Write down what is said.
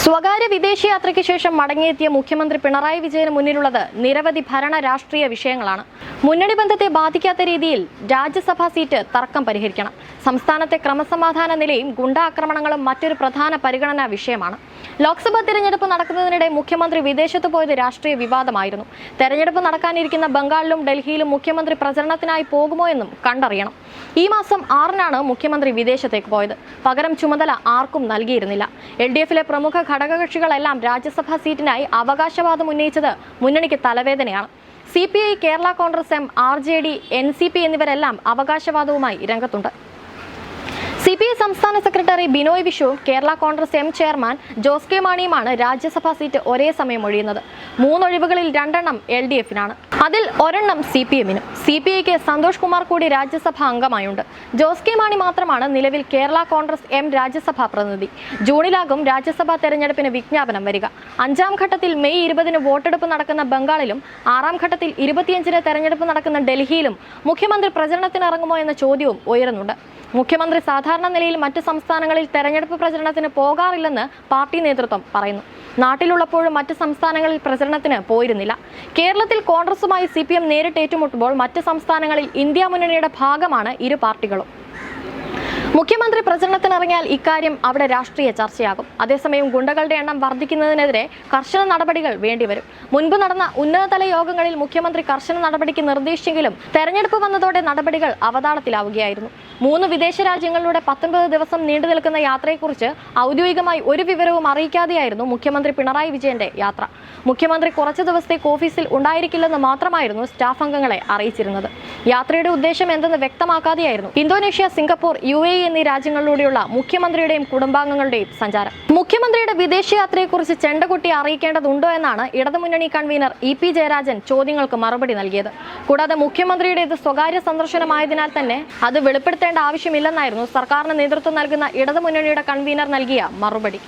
സ്വകാര്യ വിദേശയാത്രയ്ക്ക് ശേഷം മടങ്ങിയെത്തിയ മുഖ്യമന്ത്രി പിണറായി വിജയന് മുന്നിലുള്ളത് നിരവധി ഭരണ രാഷ്ട്രീയ വിഷയങ്ങളാണ്. മുന്നണി ബന്ധത്തെ ബാധിക്കാത്ത രീതിയിൽ രാജ്യസഭാ സീറ്റ് തർക്കം പരിഹരിക്കണം. സംസ്ഥാനത്തെ ക്രമസമാധാന നിലയും ഗുണ്ടാക്രമണങ്ങളും മറ്റൊരു പ്രധാന പരിഗണനാ വിഷയമാണ്. ലോക്സഭാ തെരഞ്ഞെടുപ്പ് നടക്കുന്നതിനിടെ മുഖ്യമന്ത്രി വിദേശത്ത് പോയത് രാഷ്ട്രീയ വിവാദമായിരുന്നു. തെരഞ്ഞെടുപ്പ് നടക്കാനിരിക്കുന്ന ബംഗാളിലും ഡൽഹിയിലും മുഖ്യമന്ത്രി പ്രചരണത്തിനായി പോകുമോ എന്നും കണ്ടറിയണം. ഈ മാസം 6-നാണ് മുഖ്യമന്ത്രി വിദേശത്തേക്ക് പോയത്. പകരം ചുമതല ആർക്കും നൽകിയിരുന്നില്ല. LDFിലെ പ്രമുഖ ഘടകകക്ഷികളെല്ലാം രാജ്യസഭാ സീറ്റിനായി അവകാശവാദം ഉന്നയിച്ചത് മുന്നണിക്ക് തലവേദനയാണ്. CPI, Kerala Congress M, RJD, NCP എന്നിവരെല്ലാം അവകാശവാദവുമായി രംഗത്തുണ്ട്. CPI സംസ്ഥാന സെക്രട്ടറി ബിനോയ് വിശ്വവും Kerala Congress M chairman Jose K മാണിയുമാണ് രാജ്യസഭാ സീറ്റ് ഒരേ സമയം ഒഴിയുന്നത്. 3 ഒഴിവുകളിൽ 2 LDFിനാണ്. അതിൽ 1 CPMനും. CPIക്ക് സന്തോഷ് കുമാർ കൂടി രാജ്യസഭാ അംഗമായുണ്ട്. ജോസ് കെ മാണി മാത്രമാണ് നിലവിൽ കേരള കോൺഗ്രസ് എം രാജ്യസഭാ പ്രതിനിധി. ജൂണിലാകും രാജ്യസഭാ തെരഞ്ഞെടുപ്പിന് വിജ്ഞാപനം വരിക. 5-ാം ഘട്ടത്തിൽ മെയ് 20-ന് വോട്ടെടുപ്പ് നടക്കുന്ന ബംഗാളിലും 6-ാം ഘട്ടത്തിൽ 25-ന് തെരഞ്ഞെടുപ്പ് നടക്കുന്ന ഡൽഹിയിലും മുഖ്യമന്ത്രി പ്രചരണത്തിനിറങ്ങുമോ എന്ന ചോദ്യവും ഉയരുന്നുണ്ട്. മുഖ്യമന്ത്രി സാധാരണ നിലയിൽ മറ്റ് സംസ്ഥാനങ്ങളിൽ തെരഞ്ഞെടുപ്പ് പ്രചരണത്തിന് പോകാറില്ലെന്ന് പാർട്ടി നേതൃത്വം പറയുന്നു. നാട്ടിലുള്ളപ്പോഴും മറ്റ് സംസ്ഥാനങ്ങളിൽ പ്രചരണത്തിന് പോയിരുന്നില്ല. കേരളത്തിൽ കോൺഗ്രസുമായി CPM നേരിട്ട് ഏറ്റുമുട്ടുമ്പോൾ മറ്റ് സംസ്ഥാനങ്ങളിൽ ഇന്ത്യ മുന്നണിയുടെ ഭാഗമാണ് ഇരു പാർട്ടികളും. മുഖ്യമന്ത്രി പ്രചരണത്തിനിറങ്ങിയാൽ ഇക്കാര്യം അവിടെ രാഷ്ട്രീയ ചർച്ചയാകും. അതേസമയം ഗുണ്ടകളുടെ എണ്ണം വർദ്ധിക്കുന്നതിനെതിരെ കർശന നടപടികൾ വേണ്ടിവരും. മുൻപ് നടന്ന ഉന്നതതല യോഗങ്ങളിൽ മുഖ്യമന്ത്രി കർശന നടപടിക്ക് നിർദ്ദേശിച്ചെങ്കിലും തെരഞ്ഞെടുപ്പ് വന്നതോടെ നടപടികൾ അവതാളത്തിലാവുകയായിരുന്നു. 3 വിദേശ രാജ്യങ്ങളിലൂടെ 19 ദിവസം നീണ്ടു നിൽക്കുന്ന യാത്രയെക്കുറിച്ച് ഔദ്യോഗികമായി ഒരു വിവരവും അറിയിക്കാതെയായിരുന്നു മുഖ്യമന്ത്രി പിണറായി വിജയന്റെ യാത്ര. മുഖ്യമന്ത്രി കുറച്ച് ദിവസത്തേക്ക് ഓഫീസിൽ ഉണ്ടായിരിക്കില്ലെന്ന് മാത്രമായിരുന്നു സ്റ്റാഫ് അംഗങ്ങളെ അറിയിച്ചിരുന്നത്. യാത്രയുടെ ഉദ്ദേശം എന്തെന്ന് വ്യക്തമാക്കാതെയായിരുന്നു ഇന്തോനേഷ്യ, സിംഗപ്പൂർ, UAE എന്നീ രാജ്യങ്ങളിലൂടെയുള്ള മുഖ്യമന്ത്രിയുടെയും കുടുംബാംഗങ്ങളുടെയും സഞ്ചാരം. മുഖ്യമന്ത്രിയുടെ വിദേശയാത്രയെക്കുറിച്ച് ചെണ്ടകുട്ടി അറിയിക്കേണ്ടതുണ്ടോ എന്നാണ് ഇടതുമുന്നണി കൺവീനർ EP ജയരാജൻ ചോദ്യങ്ങൾക്ക് മറുപടി നൽകിയത്. കൂടാതെ മുഖ്യമന്ത്രിയുടേത് സ്വകാര്യ സന്ദർശനമായതിനാൽ തന്നെ അത് വെളിപ്പെടുത്തേണ്ട ആവശ്യമില്ലെന്നായിരുന്നു സർക്കാരിന് നേതൃത്വം നൽകുന്ന ഇടതുമുന്നണിയുടെ കൺവീനർ നൽകിയ മറുപടി.